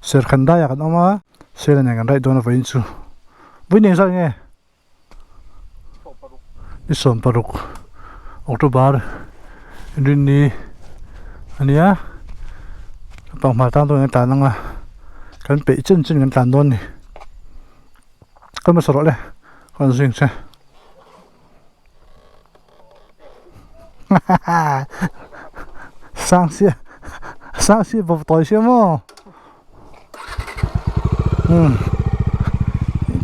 ser khanda ya kan oma ser ne kan rai dona vain chu vui ne sa nge ni som paruk october rin ni ania pang ma tang to ne ta nanga kan pe chen chen kan tan don ni kan ma soro le kan sing che sang si bọc tỏi xem mò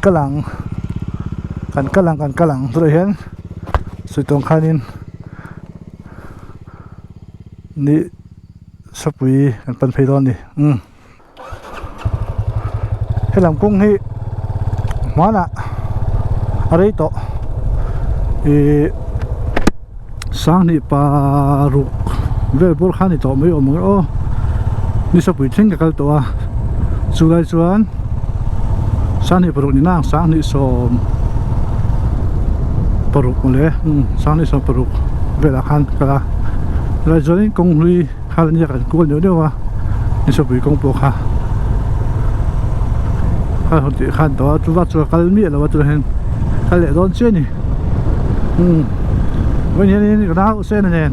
cái lăng rồi hiện sự tông khai nên ni sắp quý cần phân phê đón đi hay làm cung hi hóa nạ ở đây to sáng ni pa ruk về bor khan ni to mấy ông ô ni sắp quý thinh cái to à chú lại chuan sáng ni paruk ni nang sáng ni som paruk mole sáng ni som paruk về là khan cả lại chuan công lui khan ni cái cuốn nhiều đâu à ni sắp quý công bộ kha hồi thì khan to chú bắt chú cái miệng là bắt chú hen cái lệ đón chuyện niวันนี้นี่ก็น่าอุเซนเนี่ย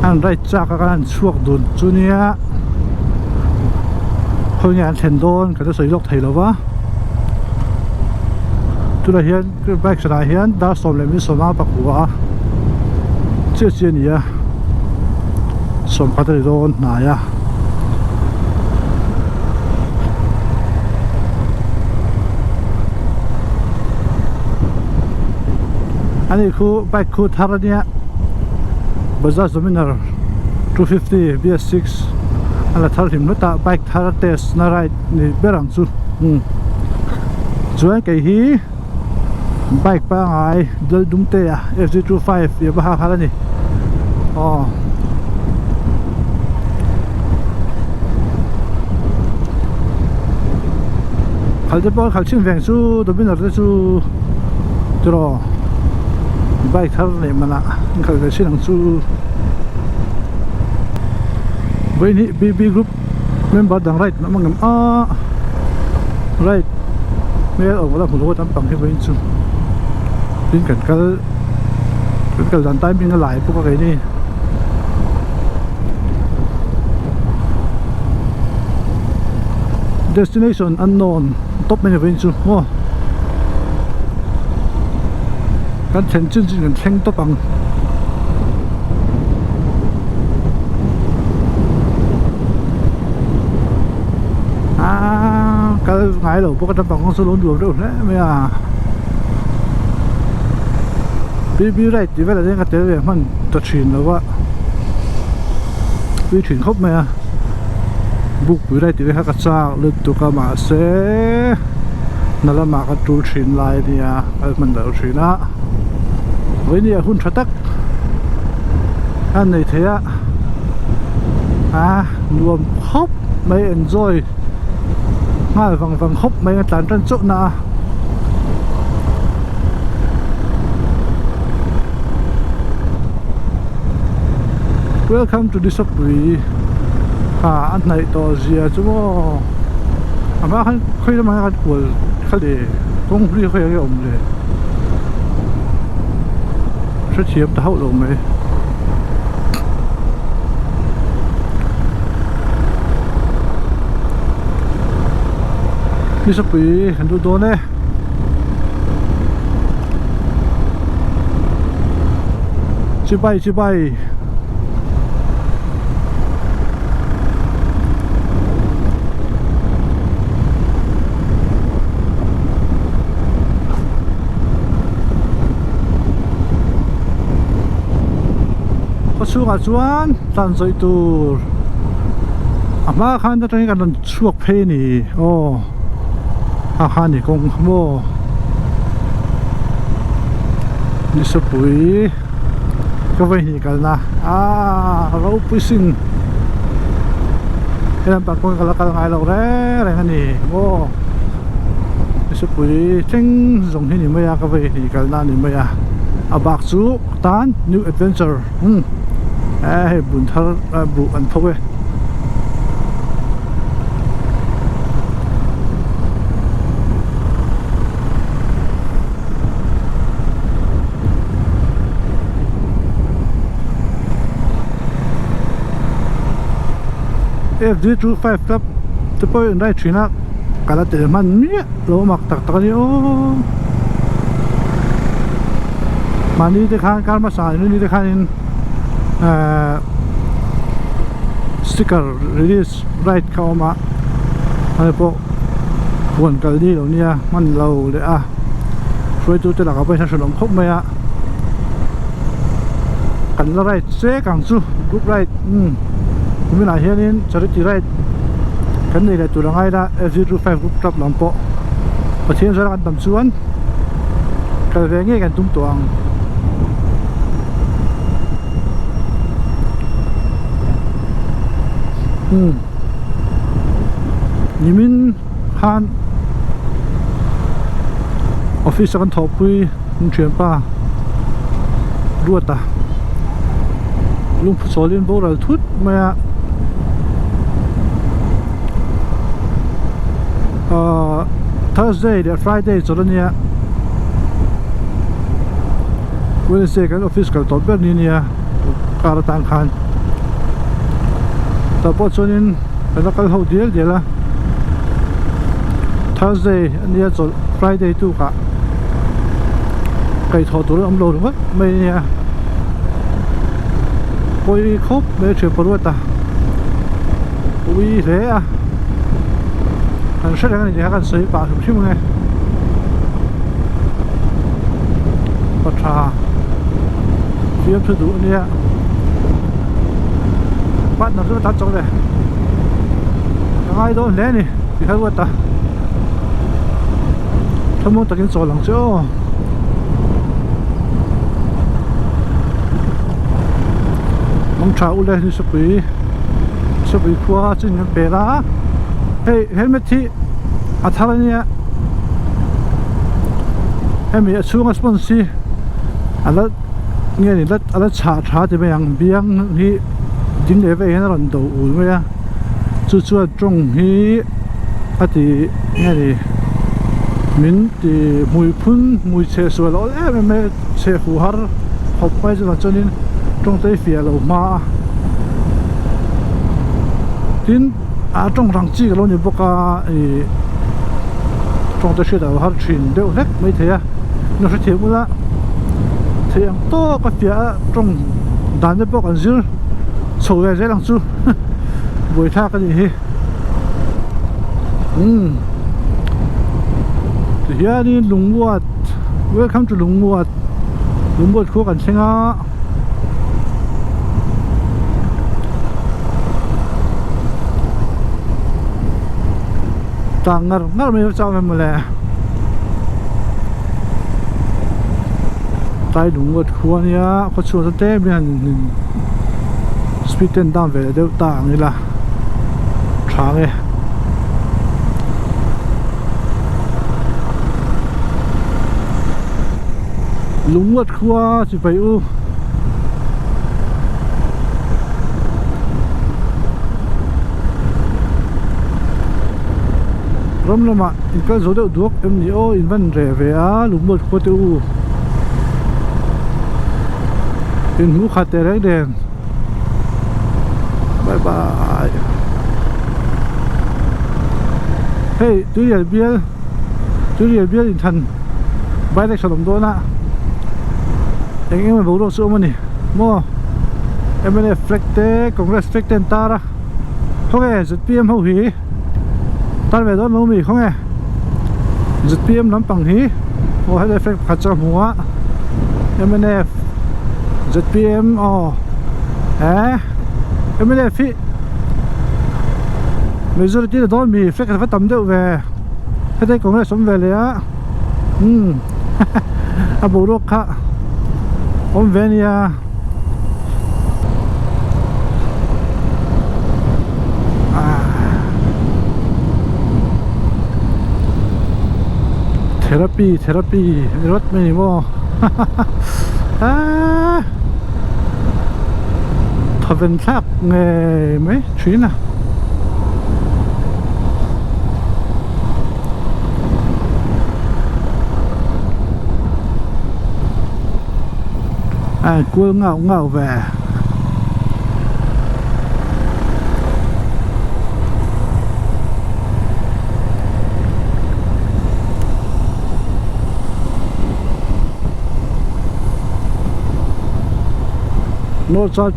อันไรจากการช่วงดุนจุนี่ฮะคนงานเทนโดนก็จะใส่ยกไทยหรอวะจุดเฮียนก็แบกสลายเฮียนดาสมเลยมีสมมาปักหัวเชื่อเชื่อนี่อะสมพัดโดนหนายะอันนี้คือไบค์คือทาร์เนี่ยบริษัทสมินาร์250 BS6 อันละทาร์ทิมนุตตาไบค์ทาร์เทสนาไรนี่เบรังซูส่วนไก่ฮีไบค์ป้าไงเดินดุมเตะ FZ25 อย่าบ้าฮาร์นี่อ๋อขันจะบอกขันชิงแฝงซูตัวบินอะไรซูจะรอไบค์ทาร์เนี่ยมันละเขาจะชิงซูวันนี้บีกรุ๊ปเมมเบอร์ดังไรต์มันกันไรต์ไม่เอาออกมาแล้วผมรู้ว่าตั้งปังที่วันนี้ซูเป็นกันดันใต้เป็นกันหลายพวกอะไรนี่destination unknown ตบไม่ได้เป็นซูโอ้กันเช่นจริงๆกันเช่งตบปังcái ngày đầu bố cái tấm bằng con số lớn được đâu đấy mày à bi này thì phải là cái cái về mình tập chuyển rồi quá bi chuyển khóc mày à bục bi này thì phải cái sao lên tụ cái mà sẽ nó là mà cái tụ chuyển lại thì à mình đầu chuyển á với này hun chặt tắc anh này thế à nuông khóc mấy enjoy ngay vòng khóc mấy cái tán trên chỗ na welcome to the subway anh này to gì chứ mà mà hắn khơi mà hắn của khai để công ty khơi cái ông này rất chiếm tháo rồi mấy đi sắp bị hành du đốn đấy chi bay có xuống à chuan tan dậy tu mà khán giả thấy cái lần chuộc phê nè ô khan thì cũng mua đi sắp bụi cái vậy thì cái na lâu bụi xin cái làm bạn con cái ngày lâu đấy này này mua đi sắp bụi tranh dùng thế này mới cái vậy thì cái na này mới bạc chú tan new adventure buồn thở buồn ăn thôi FZ25 ครับจะไปได้ชีนักการเตะมันเนี่ยเราหมักตักตะนี่โอ้มานี่ที่ข้างการมาสายนี่ที่ข้างสติ๊กเกอร์ release right เข้ามาอะไรพวกวนกันนี่เหล่านี้มันเราเลยช่วยตัวจะหลักเอาไปทำฉลองครบไหมกันละไรเสียกังสู้รูปไรไม่น่าเห็นนี่จะได้ไรกันนี่แหละตัวละไงละ F05 รูปรับลำโพประเทศสารกันต่ำส่วนกันเรื่องนี้กันตุ้มตัวยิมินฮันออฟฟิศกันทอปุยนุ่งเชียนป้ารวดตาลุงสอลินโบราณทุดมาThursday เดี๋ยว Friday จนแล้วเนี่ยWednesday กันออฟฟิศกันต่อแบบนี้เนี่ยการต่างกันแต่พอจนนี้เราก็เข้าเดียวละ Thursday อันนี้จน Friday ตู้กะไก่ทอดตัวอัมโหลดมั้ยไม่เนี่ยไปครบไม่เชื่อปรวดตาวิ่งเลยกันเสร็จแล้วนี่กันซื้อปลาถูกชิมไงปลาชาเทียบสุดดูเนี่ยบ้านนั่นก็ตัดจงเลยยังไงโดนเล่นี่ที่เขาว่าตาทั้งหมดตะกินโซหลังเจ้าน้องชาวอุเลนี่สปีขวาจริงกันเปล่าเฮ้ยเห็นไหมที่อัธราเนี่ยเฮ้ยมีช่วงสปอนซี่อะไรเนี่ยนี่แล้วอะไรชาจะไปยังเบียงที่ดินเอฟเอ็นนั่นตัวอุ่นไหมจู่ๆตรงที่อันที่เนี่ยนี่มินที่มวยพุ่นมวยเชสวลไม่เชฟูฮาร์ขอบไปจนจนนี้ตรงที่เฟียเรามาดินตรงรังจีกันแล้วเนี่ยพวกตรงที่เชื่อเราฮาร์ชินเดี๋ยวเล็กไม่เทียนั่นคือเทียมละเทียงโตก็เฟียตรงด้านนี้พวกอันซิลโซ่ใหญ่ๆหลังจู่บวยท่ากันดีเฮียนี่ลุงวัด Welcome to ลุงวัดคู่กันใช่ไหมต่างกันไม่รู้จักกันมาเลยใต้ลุงวัดคู่นี้เขาชวนสเต้เป็นสปีดเต้นตามเวลาเดียวต่างนี่ล่ะช้างเลยลุงวัดคัวสิไปรำละมาอินก็จะดูดวกเอ็มนี่อินวันเรเวียลุงวัดคัวตัวอินหูขาดแต่แรงแดงบายบายเฮ้ยจูเลียเบียร์อินทันไปได้ฉลองโดนะยังไงมันบอกเราสู้มันนี่มั่วเอ็มเอฟเฟกเต้คอนเกรสเฟกเต้ตาระเขาไงจุดพีเอ็มเขาหีตอนเวลาเรามีเขาไงจุดพีเอ็มน้ำปังหีโอ้ให้ได้เฟกขัดจมูกเอ็มเอฟจุดพีเอ็มอ๋อเอ็มเอฟฟีไม่รู้ที่จะโดนมีเฟกกันฟัดต่ำเดียวเว้ให้ได้คอนเกรสสมเวเลยอาบุรุษค่ะผมเวนียเทอราปีรถไม่หนีมั้งถ้าเป็นทักไงไหมชีน่ะกลัวเงาแหว nó cho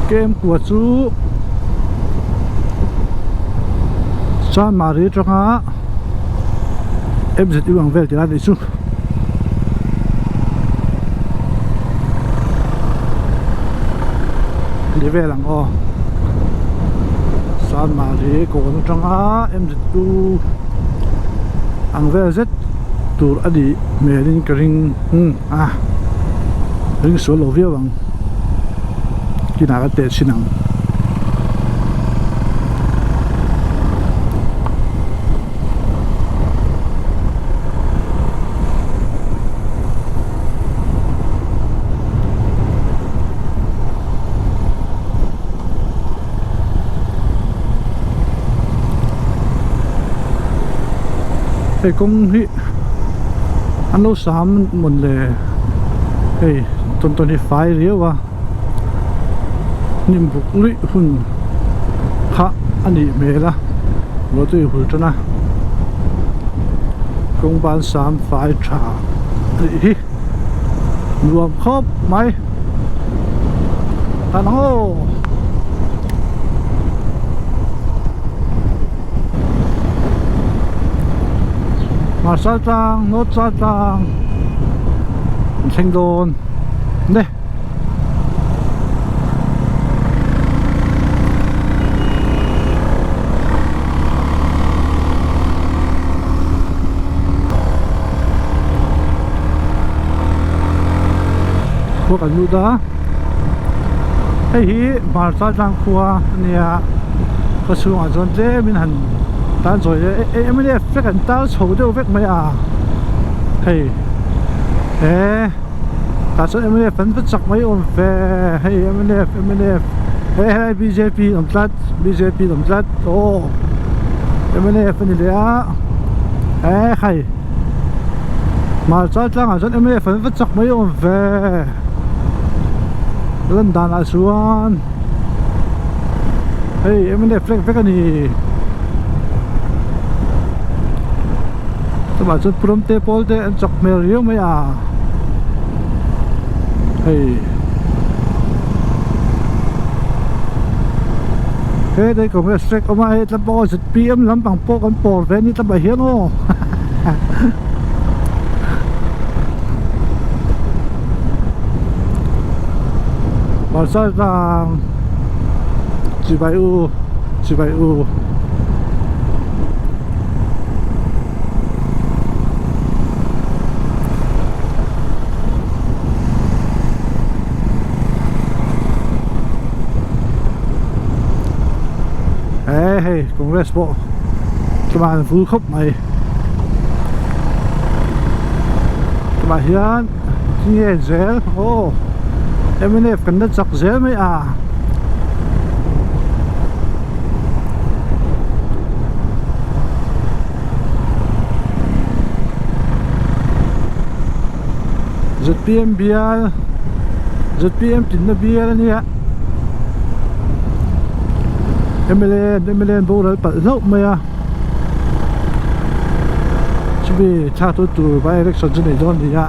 kem của chú San Maria trong á em sẽ đi bằng về thì là đi xuống đi về làng o San Maria còn trong á em sẽ tu ăn về rất tu ở đi mẹ linh cái ring ring số lô viên bằng khi nào cái tết xin ăn cái công hi anh lâu sắm một lề hey tuần thì phải riêu à niệm bục lụy hun khá anh đi mẹ la lo tôi hụt cho na công ban sắm phải trả đi rùm khớp máy ta nó mà sao trang nốt sao trang thành đồn đây quốc cảnh lưu đó hey hi mà sao trang khoa nè có sự hoàn toàn dễ mình hẳn tan rồi em đi phép cảnh tao xấu đâu phép mấy à hey ta sẽ em đi phấn vất mấy ôm về hey em đi hey BJP làm lát ô em đi phân đi á hay mà sao trang à em đi phấn vất mấy ôm về lên đàn à xuống hey em đi phép cái này mà chút prom te pol te an chok mel riu mai à hey đây có cái strike oma hết là bao giờ PM lắm bằng po con po về như ta bài hiến ô mà sao là chỉ bài u hey Congress bộ các bạn vui khóc mày các bạn hiền nghe dễ ô em này cần đất dọc dễ mấy à ZPM tin na bia nè em lên bố rồi bật lốc mày à chỉ vì cha tôi tụi bay election trên này don thì ạ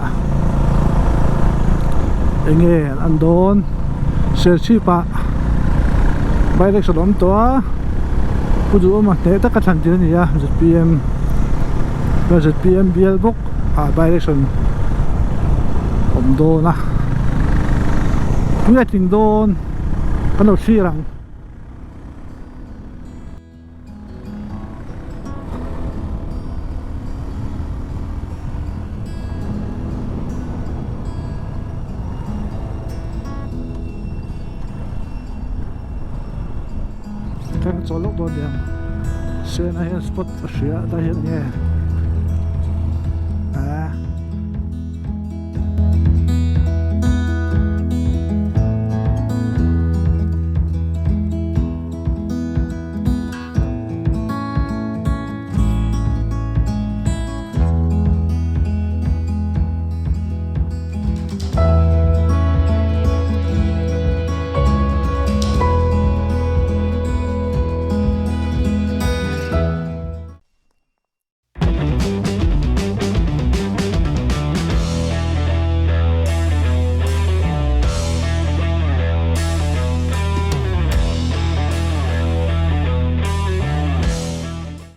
anh nghe anh don sẽ chi pa bay election lắm toa phụ giúp mà thế tất cả thành tiền thì ạ ZPM biel book bay election om don à nghe tiếng don cái nào xí rằng cho lúc đó điểm xe này spot xía ta hiện nhé